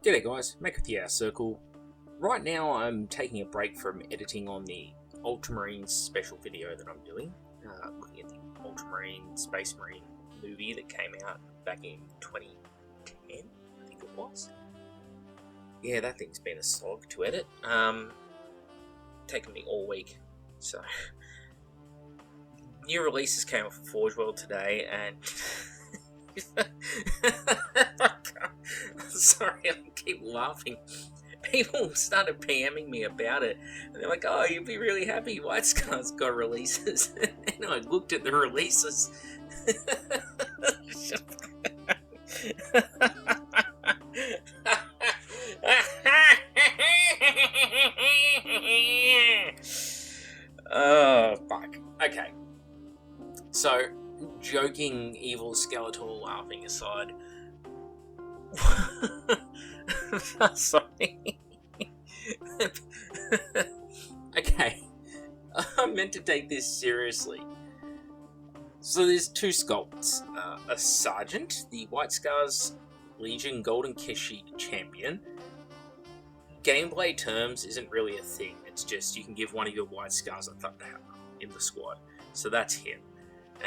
G'day guys, Mac with the Hour Circle. Right now I'm taking a break from editing on the Ultramarine special video that I'm doing, looking at the Ultramarine Space Marine movie that came out back in 2010, I think it was. Yeah, that thing's been a slog to edit. Taken me all week, so... New releases came off of Forge World today, and... Sorry, I keep laughing. People started PMing me about it, and they're like, "Oh, you'll be really happy. White Scar's got releases." And I looked at the releases. Oh, fuck. Okay. So, joking, evil, skeletal, laughing aside. Sorry. Okay. I'm meant to take this seriously. So there's two sculpts. A Sergeant, the White Scars Legion Golden Keshig champion. Gameplay terms isn't really a thing. It's just you can give one of your White Scars a Thunderhammer in the squad. So that's him.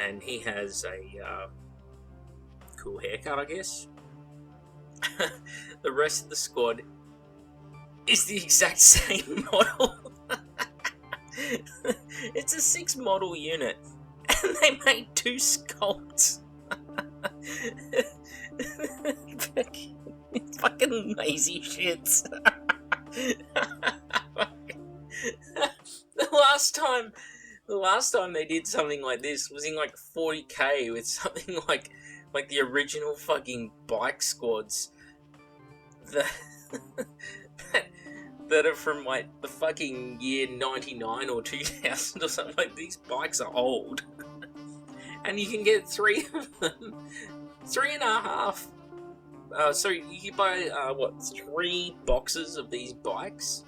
And he has a cool haircut, I guess. The rest of the squad is the exact same model. It's a 6 model unit, and they made 2 sculpts. Fucking lazy shits. The last time they did something like this was in like 40k with something like the original fucking bike squads that are from like the fucking year 99 or 2000 or something. Like, these bikes are old, and you can get 3 of them, 3.5. So you can buy 3 boxes of these bikes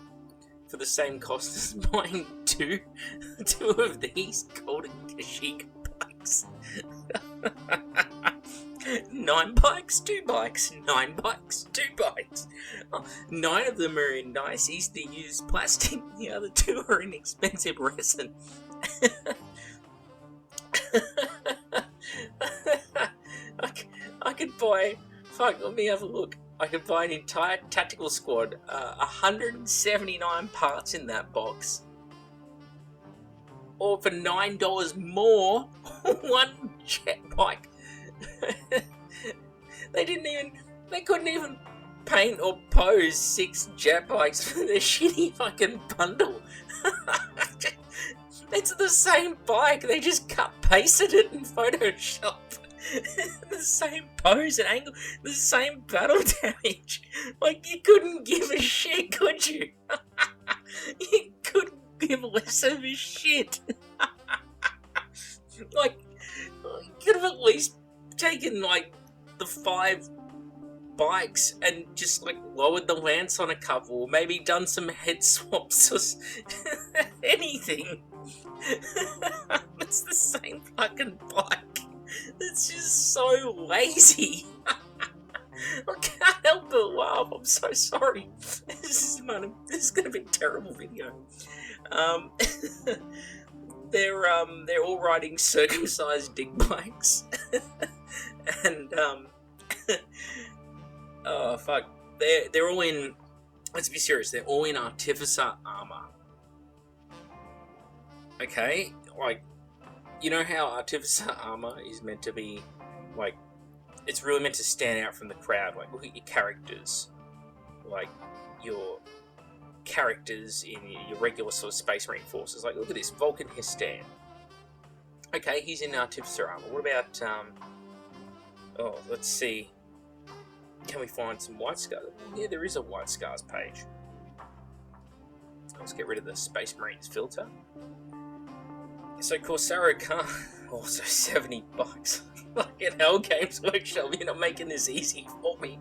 for the same cost as buying two of these Golden Keshig bikes. 9 bikes, 2 bikes, 9 bikes, 2 bikes. 9 of them are in nice easy-to-use plastic. The other 2 are in expensive resin. I could buy... Fuck, let me have a look. I could buy an entire tactical squad, 179 parts in that box. Or for $9 more, 1 jet bike. They couldn't even paint or pose 6 jet bikes for their shitty fucking bundle. It's the same bike, they just cut-pasted it in Photoshop. The same pose and angle, the same battle damage. Like, you couldn't give a shit, could you? You couldn't give less of a shit. Like, you could have at least taken, like, the 5 bikes and just, like, lowered the lance on a couple, maybe done some head swaps or anything. It's the same fucking bike. It's just so lazy. I can't help but laugh. I'm so sorry. This is going to be a terrible video. They're all riding circumcised dig bikes, and oh fuck, they're all in. Let's be serious. They're all in artificer armor. Okay, like, you know how artificer armor is meant to be, like, it's really meant to stand out from the crowd. Like, look at your characters, like your characters in your regular sort of Space Marine forces. Like, look at this, Vulcan Histan. Okay, he's in artificer armor. What about oh, let's see. Can we find some White Scars? Yeah, there is a White Scars page. Let's get rid of the Space Marines filter. So Corsaro Khan, also 70 bucks. Fucking hell, Games Workshop, you're not making this easy for me.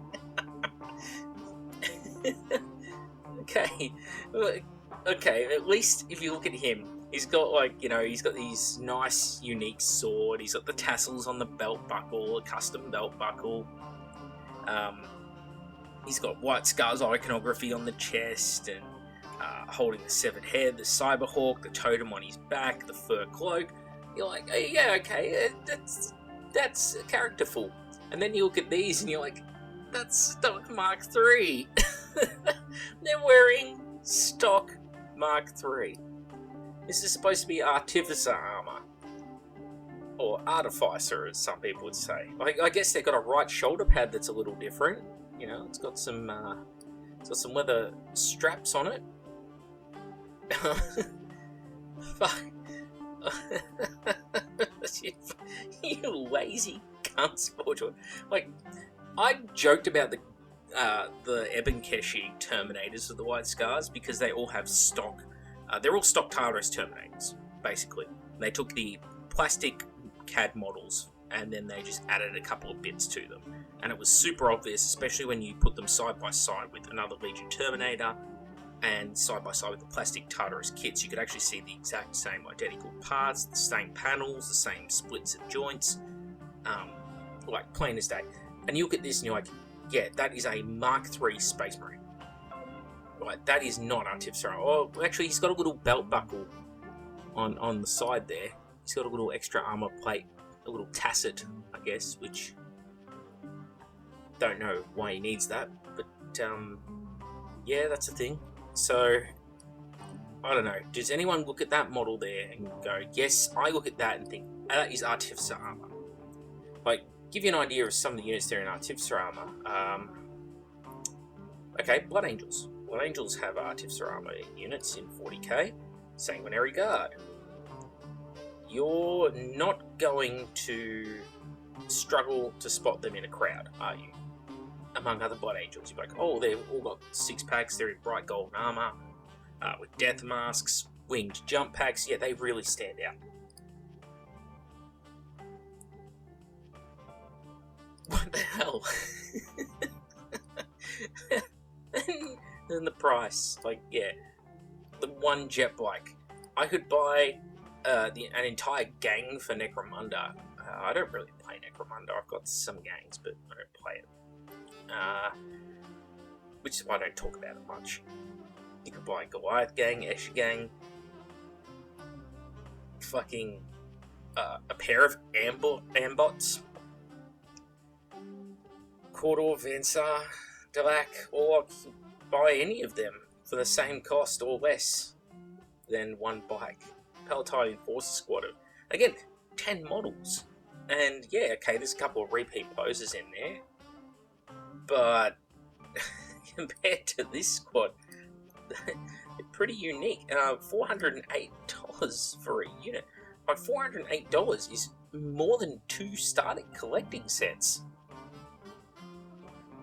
Okay, at least if you look at him, he's got, like, you know, he's got these nice, unique sword, he's got the tassels on the belt buckle, a custom belt buckle. He's got White Scar's iconography on the chest, and holding the severed head, the cyberhawk, the totem on his back, the fur cloak. You're like, oh, yeah, okay, that's characterful. And then you look at these and you're like, that's stock Mark III. They're wearing stock Mark III. This is supposed to be Artificer armor. Or Artificer, as some people would say. I guess they've got a right shoulder pad that's a little different. You know, it's got some leather straps on it. Fuck. You lazy cunts, Portugal. Like, I joked about the Ebon Keshig Terminators of the White Scars because they all have stock. They're all stock Tartarus Terminators, basically. They took the plastic CAD models and then they just added a couple of bits to them. And it was super obvious, especially when you put them side by side with another Legion Terminator and side by side with the plastic Tartarus kits. You could actually see the exact same identical parts, the same panels, the same splits and joints, like plain as day. And you look at this and you're like, yeah, that is a Mark III Space Marine. Right, that is not Artificer. Oh, actually, he's got a little belt buckle on the side there. He's got a little extra armor plate, a little tasset, I guess, which don't know why he needs that, but yeah, that's a thing. So I don't know. Does anyone look at that model there and go, yes, I look at that and think, that is Artificer armor. Like, give you an idea of some of the units there in Artificer armor. Okay, Blood Angels. Blood Angels have Artificer armor units in 40k. Sanguinary Guard. You're not going to struggle to spot them in a crowd, are you? Among other Blood Angels. You're like, oh, they've all got 6-packs, they're in bright golden armor, with death masks, winged jump packs. Yeah, they really stand out. What the hell? And the price, like, yeah, the one jet bike. I could buy an entire gang for Necromunda. I don't really play Necromunda. I've got some gangs, but I don't play it. Which is why I don't talk about it much. You could buy Wyatt Gang, Keshig Gang, fucking a pair of Ambots, Cordor, Vensar, Delac, or buy any of them for the same cost or less than one bike. Palatine Enforcer Squad of, again, 10 models. And yeah, okay, there's a couple of repeat poses in there, but compared to this squad, they're pretty unique. $408 for a unit. Like, $408 is more than 2 starting collecting sets.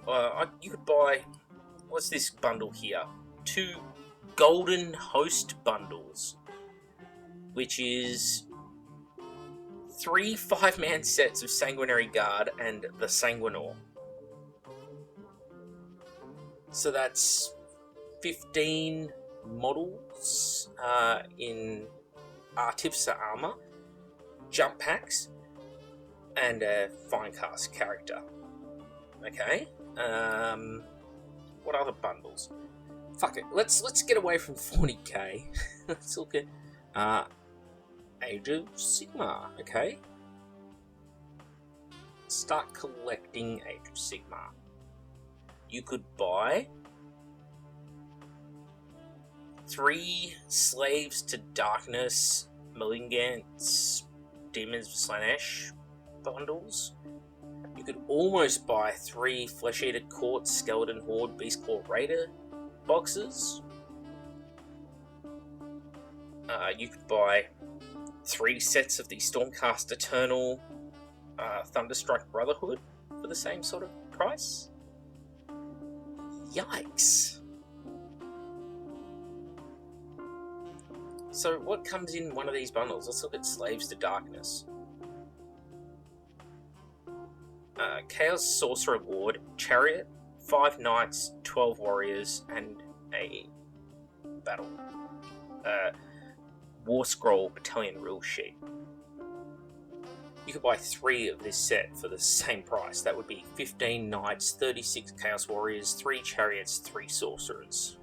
You could buy, what's this bundle here? 2 Golden Host bundles, which is 3 5-man sets of Sanguinary Guard and the Sanguinor. So that's 15 models in Artificer armor, jump packs, and a Finecast character. Okay. What other bundles? Fuck it. Let's get away from 40k. Let's look at Age of Sigmar. Okay. Start collecting Age of Sigmar. You could buy 3 Slaves to Darkness, Malignants, Demons of Slanesh bundles. You could almost buy 3 Flesh Eater Court, Skeleton Horde, Beastclaw Raider boxes. You could buy 3 sets of the Stormcast Eternal Thunderstrike Brotherhood for the same sort of price. Yikes. So what comes in one of these bundles? Let's look at Slaves to Darkness. Chaos Sorcerer Lord, Chariot, 5 Knights, 12 Warriors, and a battle. War Scroll Battalion Rule Sheet. you could buy 3 of this set for the same price. That would be 15 knights, 36 chaos warriors, 3 chariots, 3 sorcerers.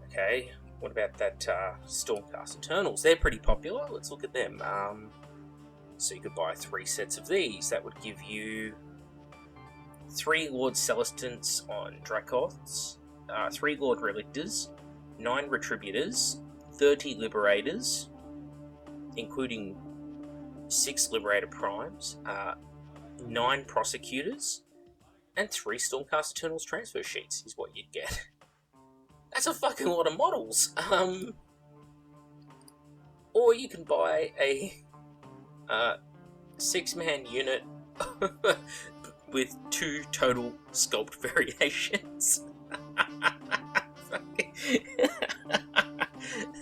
Okay, what about that Stormcast Eternals? They're pretty popular. Let's look at them. So you could buy 3 sets of these. That would give you 3 Lord Celestants on Dracoths, 3 Lord Relictors, 9 Retributors, 30 Liberators, including 6 Liberator Primes, 9 Prosecutors, and 3 Stormcast Eternals transfer sheets is what you'd get. That's a fucking lot of models. Or you can buy a 6-man unit with 2 total sculpt variations.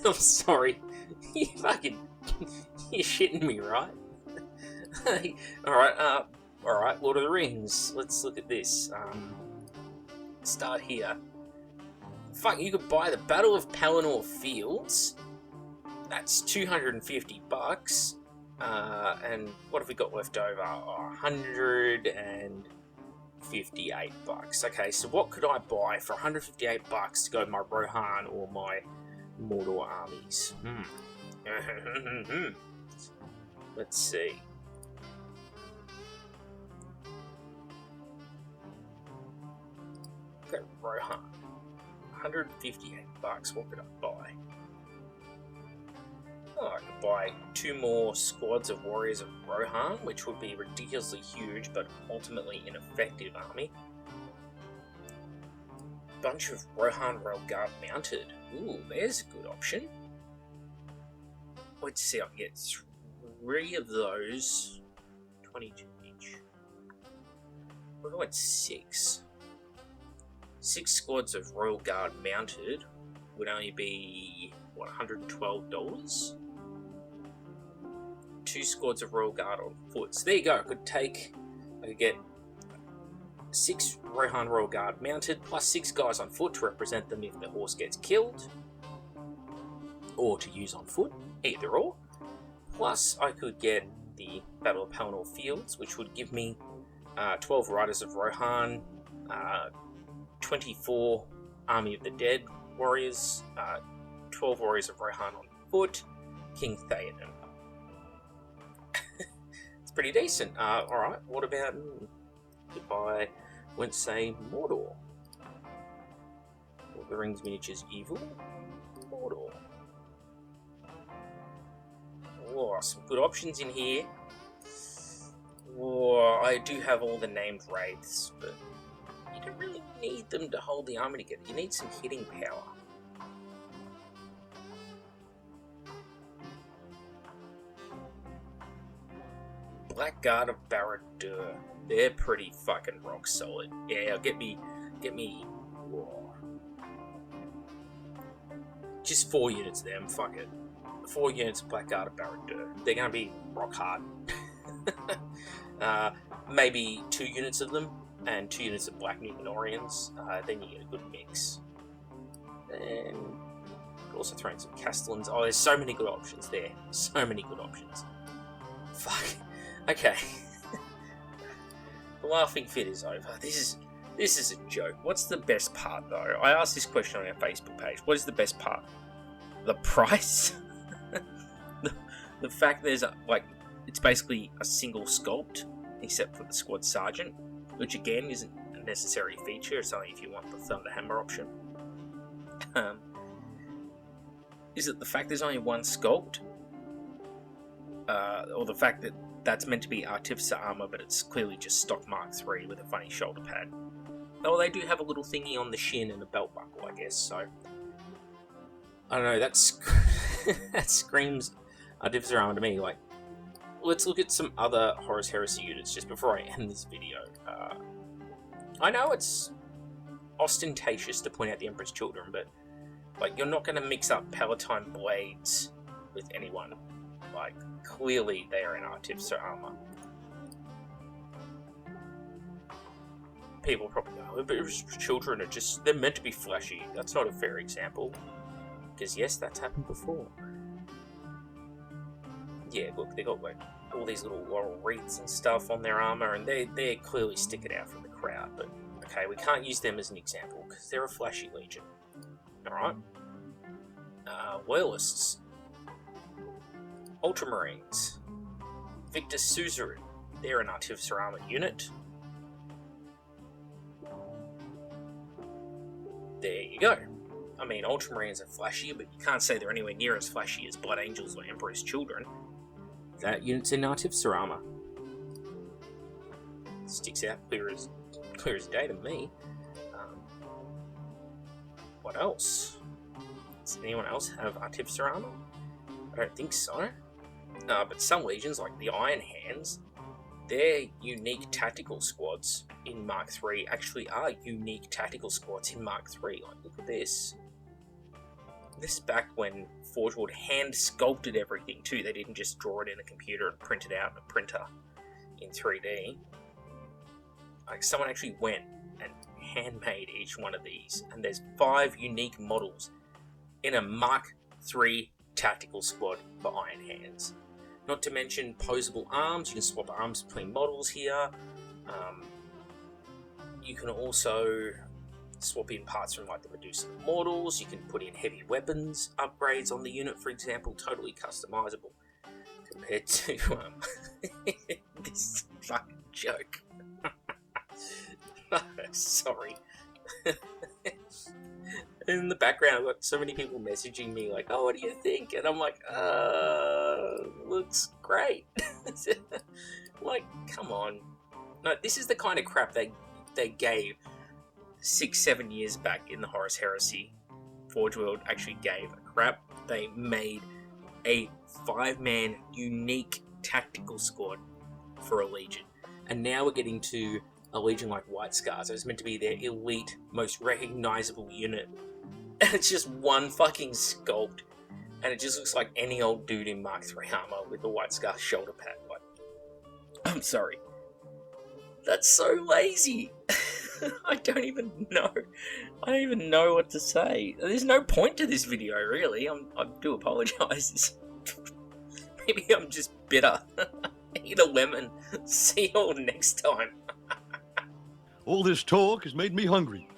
I'm sorry. You're shitting me, right? Alright, Lord of the Rings. Let's look at this. Start here. Fuck, you could buy the Battle of Pelennor Fields. That's $250. And what have we got left over? Oh, $158. Okay, so what could I buy for $158 to go to my Rohan or my Mordor armies? Let's see. Okay, Rohan. $158. What could I buy? Oh, I could buy 2 more squads of Warriors of Rohan, which would be ridiculously huge, but ultimately ineffective army. Bunch of Rohan Rail Guard mounted. Ooh, there's a good option. Let's see, I can get 3 of those. 22 each. What about 6? 6 squads of Royal Guard mounted would only be, what, $112? 2 squads of Royal Guard on foot. So there you go, I could get 6 Rohan Royal Guard mounted, plus 6 guys on foot to represent them if the horse gets killed, or to use on foot, either or. Plus, I could get the Battle of Pelennor Fields, which would give me 12 Riders of Rohan, 24 Army of the Dead warriors, 12 Warriors of Rohan on foot, King Theoden. It's pretty decent. Alright, what about if I went, say, Mordor? Lord of the Rings Miniatures Evil? Mordor. Oh, some good options in here. Oh, I do have all the named wraiths, but you don't really need them to hold the army together. You need some hitting power. Blackguard of Barad-dûr. They're pretty fucking rock solid. Yeah, get me. Whoa. Just 4 units of them. Fuck it. 4 units of Blackguard of Barad-dûr. They're gonna be rock hard. Maybe 2 units of them and 2 units of Black Numenorians. Then you get a good mix. And also throw in some Castellans. Oh, there's so many good options there. So many good options. Fuck. Okay. The laughing fit is over. This is a joke. What's the best part, though? I asked this question on our Facebook page. What is the best part? The price? the fact there's it's basically a single sculpt, except for the squad sergeant, which again isn't a necessary feature. It's only if you want the Thunderhammer option. Is it the fact there's only one sculpt? Or the fact that that's meant to be Artificer armor, but it's clearly just stock Mark III with a funny shoulder pad. Oh, they do have a little thingy on the shin and a belt buckle, I guess, so... I don't know, that screams Artificer armor to me. Like, let's look at some other Horus Heresy units just before I end this video. I know it's ostentatious to point out the Emperor's Children, but, like, you're not going to mix up Palatine Blades with anyone. Like, clearly they are in Artificer armor. People probably go, but children are just, they're meant to be flashy. That's not a fair example. Because yes, that's happened before. Yeah, look, they got like all these little laurel wreaths and stuff on their armor, and they're clearly sticking out from the crowd. But okay, we can't use them as an example because they're a flashy legion. All right. Loyalists, Ultramarines, Victor Suzerain. They're an artificer armor unit. There you go. I mean, Ultramarines are flashy, but you can't say they're anywhere near as flashy as Blood Angels or Emperor's Children. That unit's in artificer armor. Sticks out clear as day to me. What else? Does anyone else have artificer armor? I don't think so. But some legions, like the Iron Hands, their unique tactical squads in Mark III actually are unique tactical squads in Mark III. Like, look at this. This is back when Forge World hand sculpted everything too. They didn't just draw it in a computer and print it out in a printer in 3D. Like, someone actually went and handmade each one of these, and there's 5 unique models in a Mark III tactical squad for Iron Hands. Not to mention posable arms. You can swap arms between models here. You can also swap in parts from like the Medusa Immortals. You can put in heavy weapons upgrades on the unit, for example, totally customizable compared to this fucking joke. Sorry. In the background, I've got so many people messaging me like, "Oh, what do you think?" And I'm like, looks great." Like, come on. No, this is the kind of crap they gave 6-7 years back in the Horus Heresy. Forge World actually gave a crap. They made a 5-man unique tactical squad for a legion. And now we're getting to a legion like White Scars. It was meant to be their elite, most recognizable unit. And it's just one fucking sculpt. And it just looks like any old dude in Mark III armor with the White Scar shoulder pad. Like, I'm sorry. That's so lazy. I don't even know what to say. There's no point to this video, really. I do apologise. Maybe I'm just bitter. Eat a lemon. See you all next time. All this talk has made me hungry.